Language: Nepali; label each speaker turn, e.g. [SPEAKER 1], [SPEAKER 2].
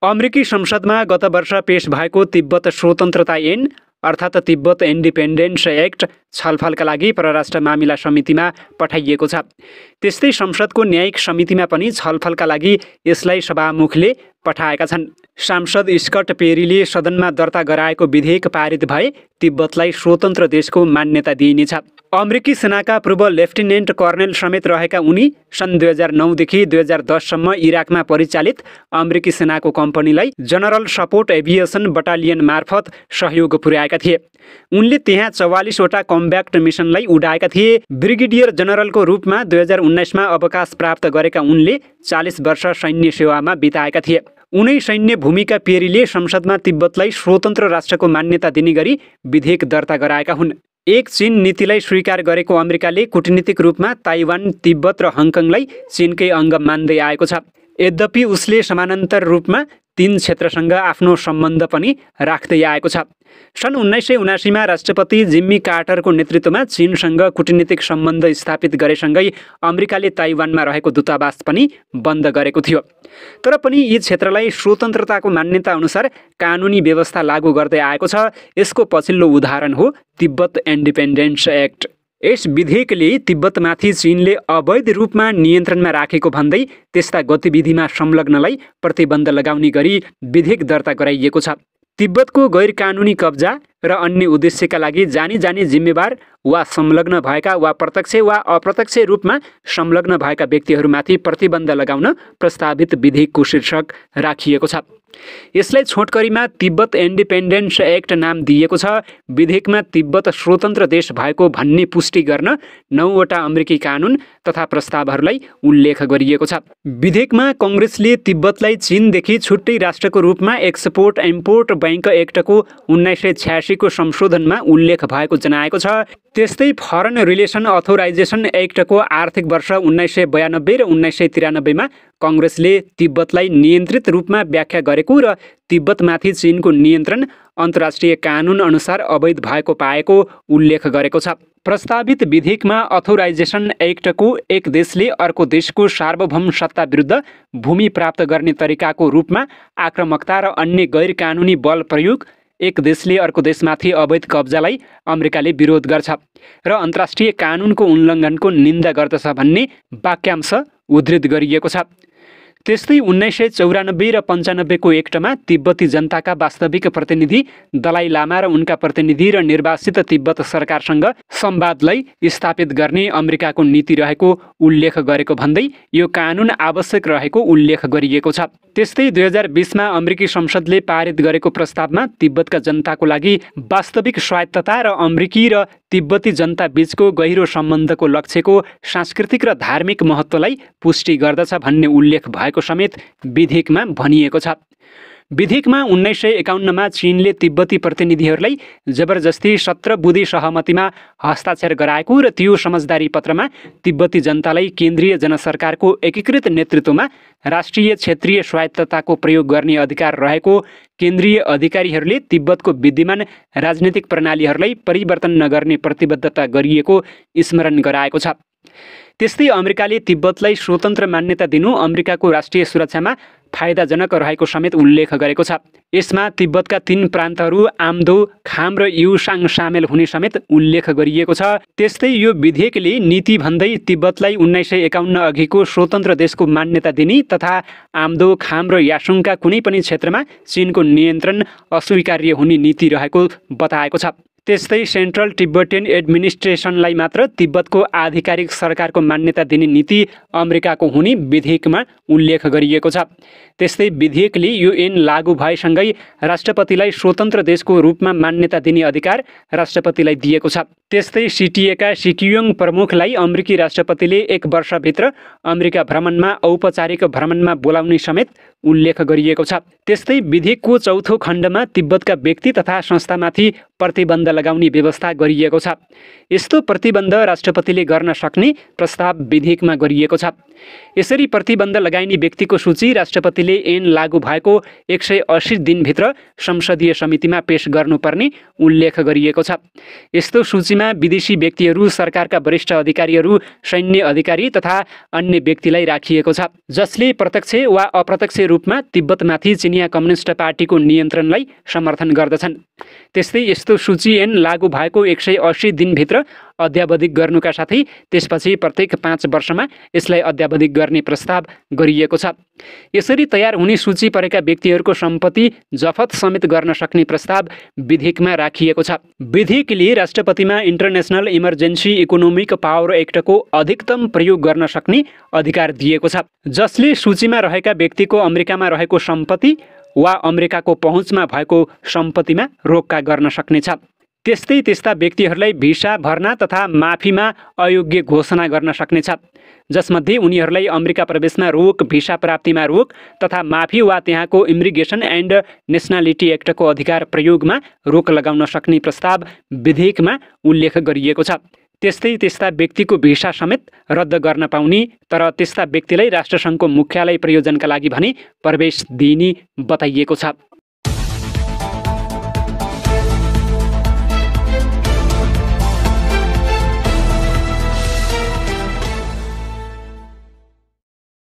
[SPEAKER 1] अमेरिकी संसदमा गत वर्ष पेश भएको तिब्बत स्वतन्त्रता ऐन अर्थात् तिब्बत इन्डिपेन्डेन्स एक्ट छलफलका लागि परराष्ट्र मामिला समितिमा पठाइएको छ। त्यस्तै संसदको न्यायिक समितिमा पनि छलफलका लागि यसलाई सभामुखले पठाएका छन्। सांसद स्कट पेरीले सदनमा दर्ता गराएको विधेयक पारित भए तिब्बतलाई स्वतन्त्र देशको मान्यता दिइनेछ। अमेरिकी सेनाका पूर्व लेफ्टिनेन्ट कर्नेल समेत रहेका उनी सन् 2009 देखि 2010 सम्म इराकमा परिचालित अमेरिकी सेनाको कम्पनीलाई जनरल सपोर्ट एभिएसन बटालियन मार्फत सहयोग पुर्याएका थिए। उनले त्यहाँ 44 वटा कम्ब्याक्ट मिसनलाई उडाएका थिए। ब्रिगेडियर जनरलको रूपमा 2019 मा अवकाश प्राप्त गरेका उनले 40 वर्ष सैन्य सेवामा बिताएका थिए। उनै सैन्य भूमिका पेरीले संसदमा तिब्बतलाई स्वतन्त्र राष्ट्रको मान्यता दिने गरी विधेयक दर्ता गराएका हुन्। एक चीन नीतिलाई स्वीकार गरेको अमेरिकाले कूटनीतिक रूपमा ताइवान, तिब्बत र हङकङलाई चीनकै अङ्ग मान्दै आएको छ। यद्यपि उसले समानान्तर रूपमा तीन क्षेत्रसँग आफ्नो सम्बन्ध पनि राख्दै आएको छ। सन् 1979 मा राष्ट्रपति जिम्मी कार्टरको नेतृत्वमा चीनसँग कूटनीतिक सम्बन्ध स्थापित गरेसँगै अमेरिकाले ताइवानमा रहेको दूतावास पनि बन्द गरेको थियो। तर पनि यी क्षेत्रलाई स्वतन्त्रताको मान्यता अनुसार कानुनी व्यवस्था लागू गर्दै आएको छ। यसको पछिल्लो उदाहरण हो तिब्बत इन्डिपेन्डेन्स एक्ट। यस विधेयकले तिब्बतमाथि चीनले अवैध रूपमा नियन्त्रणमा राखेको भन्दै त्यस्ता गतिविधिमा संलग्नलाई प्रतिबन्ध लगाउने गरी विधेयक दर्ता गराइएको छ। तिब्बतको गैर-कानुनी कब्जा र अन्य उद्देश्यका लागि जानी जिम्मेवार वा संलग्न भएका वा प्रत्यक्ष वा अप्रत्यक्ष रूपमा संलग्न भएका व्यक्तिहरूमाथि प्रतिबन्ध लगाउन प्रस्तावित विधेयकको शीर्षक राखिएको छ। यसलाई छोटकरीमा तिब्बत इन्डिपेन्डेन्स एक्ट नाम दिएको छ। विधेयकमा तिब्बत स्वतन्त्र देश भएको भन्ने पुष्टि गर्न 9 वटा अमेरिकी कानुन तथा प्रस्तावहरूलाई उल्लेख गरिएको छ। विधेयकमा कङ्ग्रेसले तिब्बतलाई चीनदेखि छुट्टै राष्ट्रको रूपमा एक्सपोर्ट इम्पोर्ट बैंक एक्टको 1986 को संशोधनमा उल्लेख भएको जनाएको छ। त्यस्तै फरेन रिलेसन अथोराइजेसन एक्टको आर्थिक वर्ष 1992 र 1993 मा कङ्ग्रेसले तिब्बतलाई नियन्त्रित रूपमा व्याख्या गरेको र तिब्बतमाथि चीनको नियन्त्रण अन्तर्राष्ट्रिय कानुन अनुसार अवैध भएको पाएको उल्लेख गरेको छ। प्रस्तावित विधेयकमा अथोराइजेसन एक्टको एक देशले अर्को देशको सार्वभौम सत्ता विरुद्ध भूमि प्राप्त गर्ने तरिकाको रूपमा आक्रामकता र अन्य गैर कानुनी बल प्रयोग, एक देशले अर्को देशमाथि अवैध कब्जालाई अमेरिकाले विरोध गर्छ र अन्तर्राष्ट्रिय कानुनको उल्लङ्घनको निन्दा गर्दछ भन्ने वाक्यांश उद्धृत गरिएको छ। त्यस्तै 1994 र 95 को एक्टमा तिब्बती जनताका वास्तविक प्रतिनिधि दलाई लामा र उनका प्रतिनिधि र निर्वासित तिब्बत सरकारसँग संवादलाई स्थापित गर्ने अमेरिकाको नीति रहेको उल्लेख गरेको भन्दै यो कानुन आवश्यक रहेको उल्लेख गरिएको छ। त्यस्तै 2020 मा अमेरिकी संसदले पारित गरेको प्रस्तावमा तिब्बतका जनताको लागि वास्तविक स्वायत्तता र अमेरिकी र तिब्बती जनता बीचको गहिरो सम्बन्धको लक्ष्यको सांस्कृतिक र धार्मिक महत्त्वलाई पुष्टि गर्दछ भन्ने उल्लेख भएको समेत विधेयकमा भनिएको छ। विधेयकमा 1951 मा चीनले तिब्बती प्रतिनिधिहरूलाई जबरजस्ती 17 बुँदे सहमतिमा हस्ताक्षर गराएको र त्यो समझदारी पत्रमा तिब्बती जनतालाई केन्द्रीय जनसरकारको एकीकृत नेतृत्वमा राष्ट्रिय क्षेत्रीय स्वायत्तताको प्रयोग गर्ने अधिकार रहेको केन्द्रीय अधिकारीहरूले तिब्बतको विद्यमान राजनीतिक प्रणालीहरूलाई परिवर्तन नगर्ने प्रतिबद्धता गरिएको स्मरण गराएको छ। त्यस्तै अमेरिकाले तिब्बतलाई स्वतन्त्र मान्यता दिनु अमेरिकाको राष्ट्रिय सुरक्षामा फाइदाजनक रहेको समेत उल्लेख गरेको छ। यसमा तिब्बतका 3 प्रान्तहरू आम्दो, खाम र युसाङ सामेल हुने समेत उल्लेख गरिएको छ। त्यस्तै यो विधेयकले नीति भन्दै तिब्बतलाई 1951 अघिको स्वतन्त्र देशको मान्यता दिने तथा आम्दो, खाम र यासुङका कुनै पनि क्षेत्रमा चीनको नियन्त्रण अस्वीकार्य हुने नीति रहेको बताएको छ। त्यस्तै सेन्ट्रल तिब्बटियन एडमिनिस्ट्रेसनलाई मात्र तिब्बतको आधिकारिक सरकारको मान्यता दिने नीति अमेरिकाको हुने विधेयकमा उल्लेख गरिएको छ। त्यस्तै विधेयकले यो ऐन लागू भएसँगै राष्ट्रपतिलाई स्वतन्त्र देशको रूपमा मान्यता दिने अधिकार राष्ट्रपतिलाई दिएको छ। त्यस्तै सिटिएका सिकियोङ प्रमुखलाई अमेरिकी राष्ट्रपतिले 1 वर्षभित्र अमेरिका भ्रमणमा औपचारिक भ्रमणमा बोलाउने समेत उल्लेख गरिएको छ। त्यस्तै विधेयकको 4थो खण्डमा तिब्बतका व्यक्ति तथा संस्थामाथि प्रतिबन्ध लगाउने व्यवस्था गरिएको छ। यस्तो प्रतिबन्ध राष्ट्रपतिले गर्न सक्ने प्रस्ताव विधेयकमा गरिएको छ। यसरी प्रतिबन्ध लगाइने व्यक्तिको सूची राष्ट्रपतिले ऐन लागू भएको 180 दिनभित्र संसदीय समितिमा पेश गर्नुपर्ने उल्लेख गरिएको छ। यस्तो सूचीमा सूचीमा विदेशी व्यक्तिहरू, सरकारका वरिष्ठ अधिकारीहरू, सैन्य अधिकारी तथा अन्य व्यक्तिलाई राखिएको छ, जसले प्रत्यक्ष वा अप्रत्यक्ष रूपमा तिब्बतमाथि चिनिया कम्युनिस्ट पार्टीको नियन्त्रणलाई समर्थन गर्दछन्। त्यस्तै यस्तो सूची ऐन लागू भएको 180 दिनभित्र अध्यावधिक गर्नुका साथै त्यसपछि प्रत्येक 5 वर्षमा यसलाई अध्यावधिक गर्ने प्रस्ताव गरिएको छ। यसरी तयार हुने सूची परेका व्यक्तिहरूको सम्पत्ति जफत समेत गर्न सक्ने प्रस्ताव विधेयकमा राखिएको छ। विधेयकले राष्ट्रपतिमा इन्टरनेसनल इमर्जेन्सी इकोनोमिक पावर एक्टको अधिकतम प्रयोग गर्न सक्ने अधिकार दिएको छ, जसले सूचीमा रहेका व्यक्तिको अमेरिकामा रहेको सम्पत्ति वा अमेरिकाको पहुँचमा भएको सम्पत्तिमा रोक्का गर्न सक्नेछ। त्यस्तै त्यस्ता व्यक्तिहरूलाई भिसा भर्ना तथा माफीमा अयोग्य घोषणा गर्न सक्नेछ, जसमध्ये उनीहरूलाई अमेरिका प्रवेशमा रोक, भिसा प्राप्तिमा रोक तथा माफी वा त्यहाँको इमिग्रेसन एन्ड नेसनालिटी एक्टको अधिकार प्रयोगमा रोक लगाउन सक्ने प्रस्ताव विधेयकमा उल्लेख गरिएको छ। त्यस्तै त्यस्ता व्यक्तिको भिसा समेत रद्द गर्न पाउने, तर त्यस्ता व्यक्तिलाई राष्ट्रसङ्घको मुख्यालय प्रयोजनका लागि भने प्रवेश दिइने बताइएको छ।